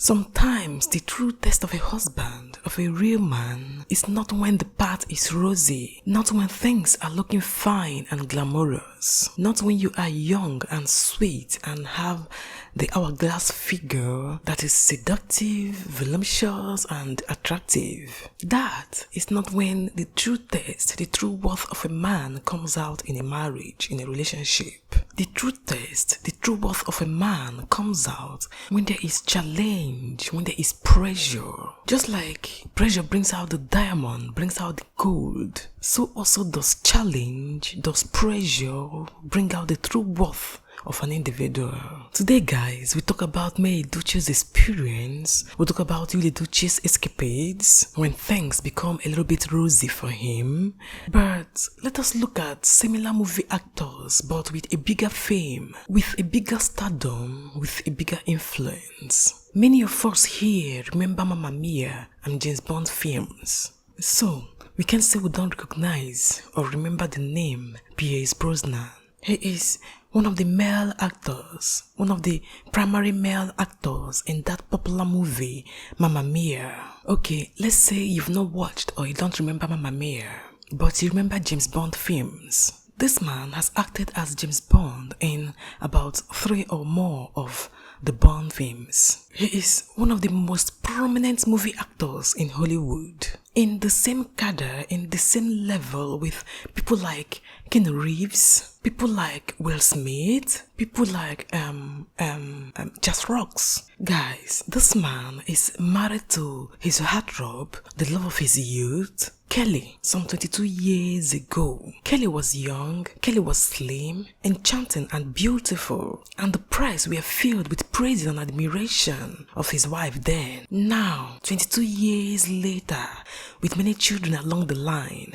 Sometimes the true test of a husband, of a real man, is not when the path is rosy, not when things are looking fine and glamorous, not when you are young and sweet and have the hourglass figure that is seductive, voluptuous and attractive. That is not when the true test, the true worth of a man comes out in a marriage, in a relationship. The true test, the true worth of a man comes out when there is challenge, when there is pressure. Just like pressure brings out the diamond, brings out the gold, so also does challenge, does pressure bring out the true worth of an individual. Today, guys, we talk about Edochie's experience. We talk about Edochie's escapades when things become a little bit rosy for him. But let us look at similar movie actors, but with a bigger fame, with a bigger stardom, with a bigger influence. Many of us here remember Mamma Mia and James Bond films. So, we can say we don't recognize or remember the name Brosnan. He is one of the male actors, one of the primary male actors in that popular movie, Mamma Mia. Okay, let's say you've not watched or you don't remember Mamma Mia, but you remember James Bond films. This man has acted as James Bond in about 3 or more of the Bond films. He is one of the most prominent movie actors in Hollywood. In the same cadre, in the same level with people like Keanu Reeves, people like Will Smith, people like Just Rocks. Guys, this man is married to his heartthrob, the love of his youth, Kelly, some 22 years ago. Kelly was young, Kelly was slim, enchanting and beautiful, and the press were filled with praise and admiration of his wife then. Now, 22 years later, with many children along the line,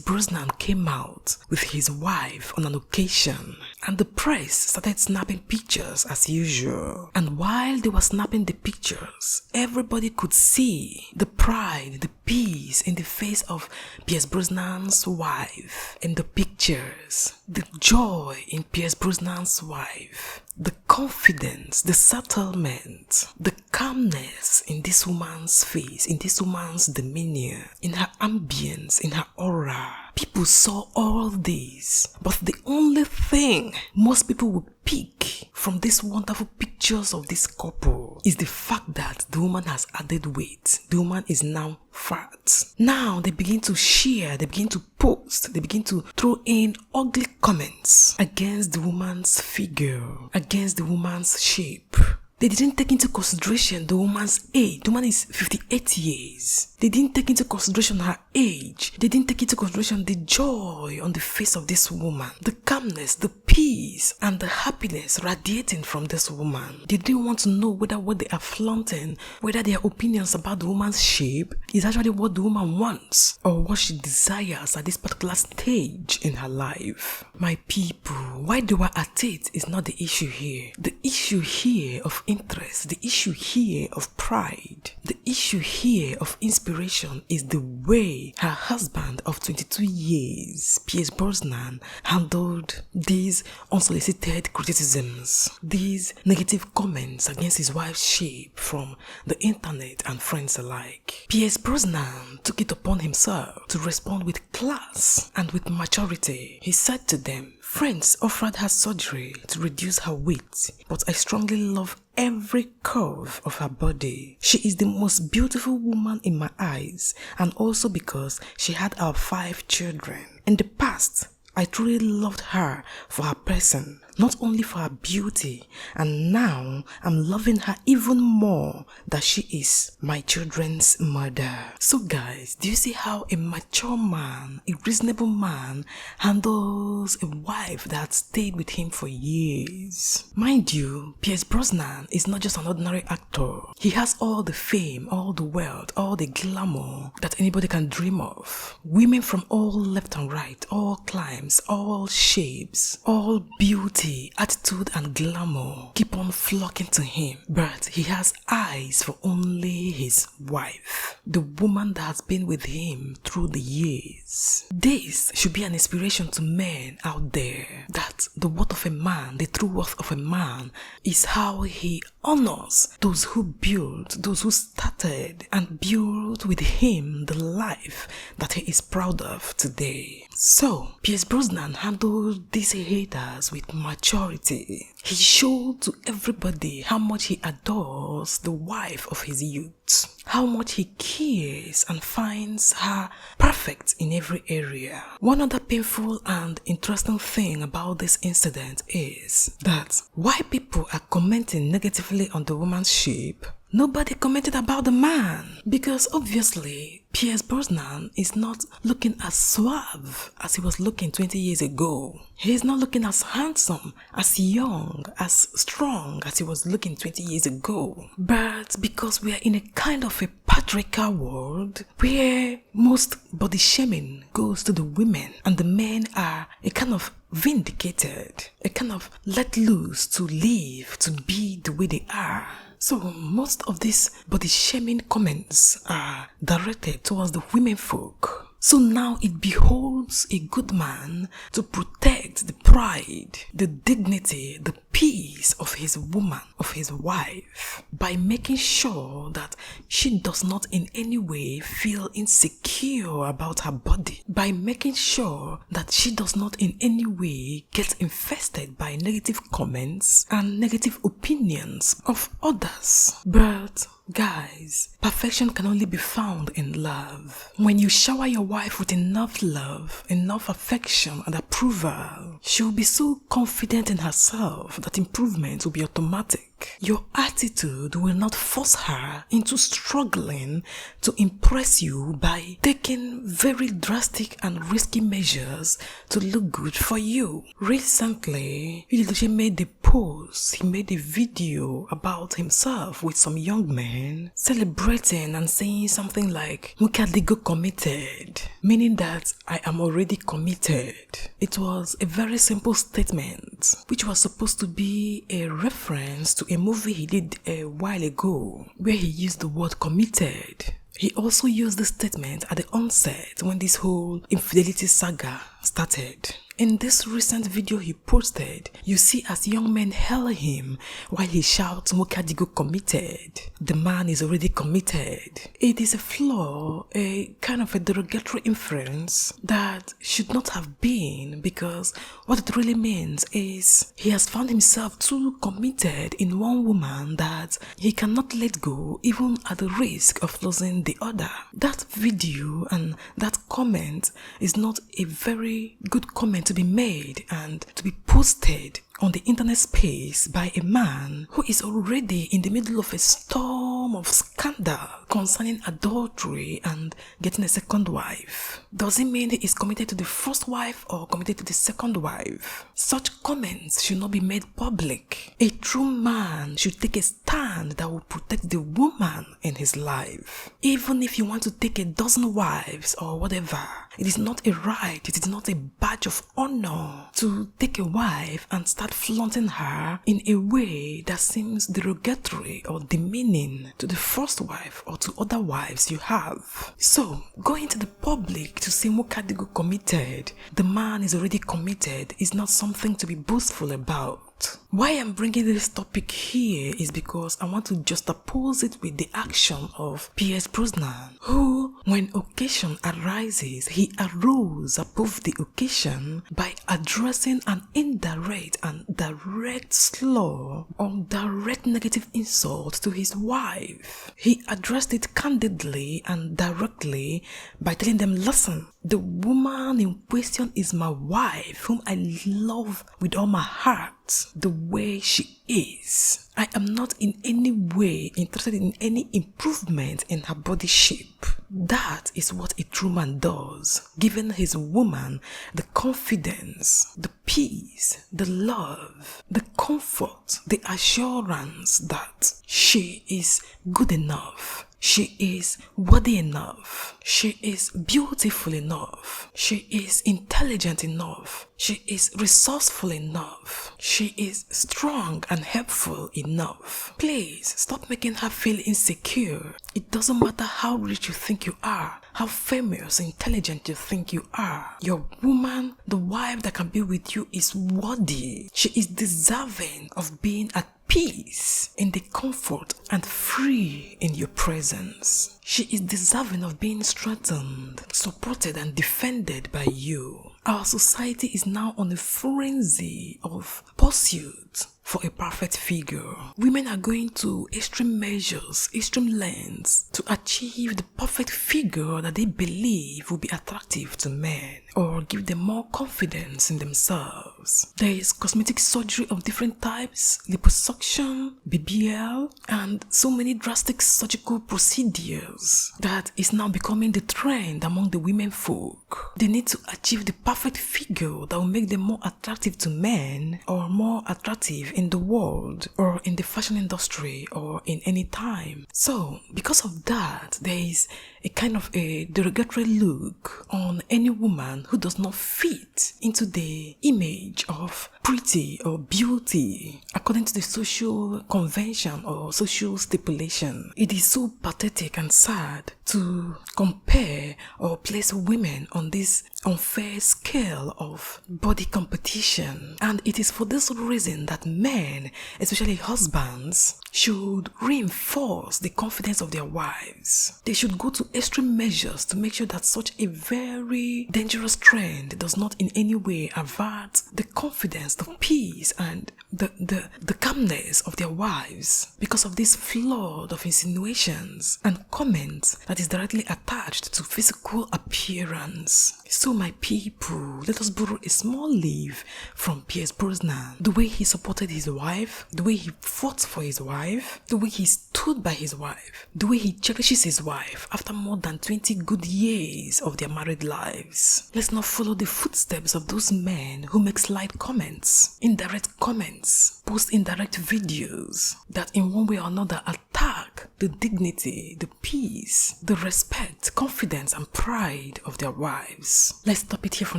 Brosnan came out with his wife on an occasion, and the press started snapping pictures as usual. And while they were snapping the pictures, everybody could see the pride, the peace in the face of Brosnan's wife in the pictures, the joy in Brosnan's wife, the confidence, the settlement, the calmness in this woman's face, in this woman's demeanor, in her ambience, in her aura. People saw all this, but the only thing most people would pick from these wonderful pictures of this couple is the fact that the woman has added weight. The woman is now fat. Now they begin to share, they begin to post, they begin to throw in ugly comments against the woman's figure, against the woman's shape. They didn't take into consideration the woman's age. The woman is 58 years. They didn't take into consideration her age. They didn't take into consideration the joy on the face of this woman, the calmness, the peace, and the happiness radiating from this woman. They didn't want to know whether what they are flaunting, whether their opinions about the woman's shape is actually what the woman wants or what she desires at this particular stage in her life. My people, why they were at it is not the issue here. The issue here of interest, the issue here of pride, the issue here of inspiration is the way her husband of 22 years, Brosnan, handled these unsolicited criticisms, these negative comments against his wife's shape from the internet and friends alike. Brosnan took it upon himself to respond with class and with maturity. He said to them, "Friends offered her surgery to reduce her weight, but I strongly love every curve of her body. She is the most beautiful woman in my eyes, and also because she had our 5 children. In the past, I truly loved her for her person, not only for her beauty, and now I'm loving her even more that she is my children's mother." So guys, do you see how a mature man, a reasonable man handles a wife that stayed with him for years? Mind you, Brosnan is not just an ordinary actor. He has all the fame, all the wealth, all the glamour that anybody can dream of. Women from all left and right, all climes, all shapes, all beauty, beauty, attitude, and glamour keep on flocking to him, but he has eyes for only his wife, the woman that has been with him through the years. This should be an inspiration to men out there that the worth of a man, the true worth of a man, is how he honors those who built, those who started and built with him the life that he is proud of today. So, Pierce Brosnan handled these haters with maturity. He showed to everybody how much he adores the wife of his youth, how much he cares and finds her perfect in every area. One other painful and interesting thing about this incident is that while people are commenting negatively on the woman's shape, nobody commented about the man, because obviously Pierce Brosnan is not looking as suave as he was looking 20 years ago. He is not looking as handsome, as young, as strong as he was looking 20 years ago. But because we are in a kind of a patriarchal world where most body shaming goes to the women and the men are a kind of vindicated, a kind of let loose to live, to be the way they are. So most of these body shaming comments are directed towards the women folk. So now it beholds a good man to protect the pride, the dignity, the peace of his woman, of his wife, by making sure that she does not in any way feel insecure about her body, by making sure that she does not in any way get infested by negative comments and negative opinions of others. But guys, perfection can only be found in love. When you shower your wife with enough love, enough affection and approval, she will be so confident in herself that improvement will be automatic. Your attitude will not force her into struggling to impress you by taking very drastic and risky measures to look good for you. Recently, Edochie made a post, he made a video about himself with some young men celebrating and saying something like, "Mukadigo committed," meaning that I am already committed. It was a very simple statement, which was supposed to be a reference to a movie he did a while ago, where he used the word committed. He also used the statement at the onset when this whole infidelity saga started. In this recent video he posted, you see as young men hail him while he shouts, "Mukadigo committed." The man is already committed. It is a flaw, a kind of a derogatory inference that should not have been, because what it really means is he has found himself too committed in one woman that he cannot let go even at the risk of losing the other. That video and that comment is not a very good comment to be made and to be posted on the internet space by a man who is already in the middle of a storm of scandal concerning adultery and getting a second wife. Does it mean he is committed to the first wife or committed to the second wife? Such comments should not be made public. A true man should take a stand that will protect the woman in his life. Even if you want to take a dozen wives or whatever, it is not a right, it is not a badge of honor to take a wife and start flaunting her in a way that seems derogatory or demeaning to the first wife or to other wives you have. So, going to the public to say Mukadigo committed, the man is already committed, is not something to be boastful about. Why I'm bringing this topic here is because I want to juxtapose it with the action of Pierce Brosnan, who, when occasion arises, he arose above the occasion by addressing an indirect and direct slur or direct negative insult to his wife. He addressed it candidly and directly by telling them, "Listen, the woman in question is my wife, whom I love with all my heart, the way she is. I am not in any way interested in any improvement in her body shape." That is what a true man does, giving his woman the confidence, the peace, the love, the comfort, the assurance that she is good enough. She is worthy enough. She is beautiful enough. She is intelligent enough. She is resourceful enough. She is strong and helpful enough. Please stop making her feel insecure. It doesn't matter how rich you think you are, how famous, intelligent you think you are. Your woman, the wife that can be with you, is worthy. She is deserving of being at peace in the comfort and free in your presence. She is deserving of being strengthened, supported and defended by you. Our society is now on a frenzy of pursuit for a perfect figure. Women are going to extreme measures, extreme lengths to achieve the perfect figure that they believe will be attractive to men or give them more confidence in themselves. There is cosmetic surgery of different types, liposuction, BBL, and so many drastic surgical procedures that is now becoming the trend among the women folk. They need to achieve the perfect figure that will make them more attractive to men or more attractive in the world or in the fashion industry or in any time. So because of that, there is a kind of a derogatory look on any woman who does not fit into the image of pretty or beauty according to the social convention or social stipulation. It is so pathetic and sad to compare or place women on this unfair scale of body competition, and it is for this reason that men, especially husbands, should reinforce the confidence of their wives. They should go to extreme measures to make sure that such a very dangerous trend does not in any way avert the confidence, the peace and the calmness of their wives because of this flood of insinuations and comments that is directly attached to physical appearance. So my people, let us borrow a small leaf from Brosnan. The way he supported his wife, the way he fought for his wife, the way he stood by his wife, the way he cherishes his wife after more than 20 good years of their married lives. Let's not follow the footsteps of those men who make slight comments, indirect comments, post indirect videos that in one way or another attack the dignity, the peace, the respect, confidence and pride of their wives. Let's stop it here for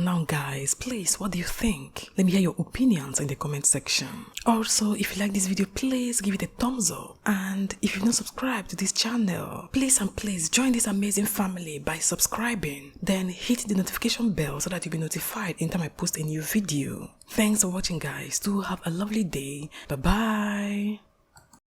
now, guys. Please, what do you think? Let me hear your opinions in the comment section. Also, if you like this video, please give it a thumbs up. And if you've not subscribed to this channel, please and please join this amazing family by subscribing. Then hit the notification bell so that you'll be notified anytime I post a new video. Thanks for watching, guys. Do have a lovely day. Bye bye.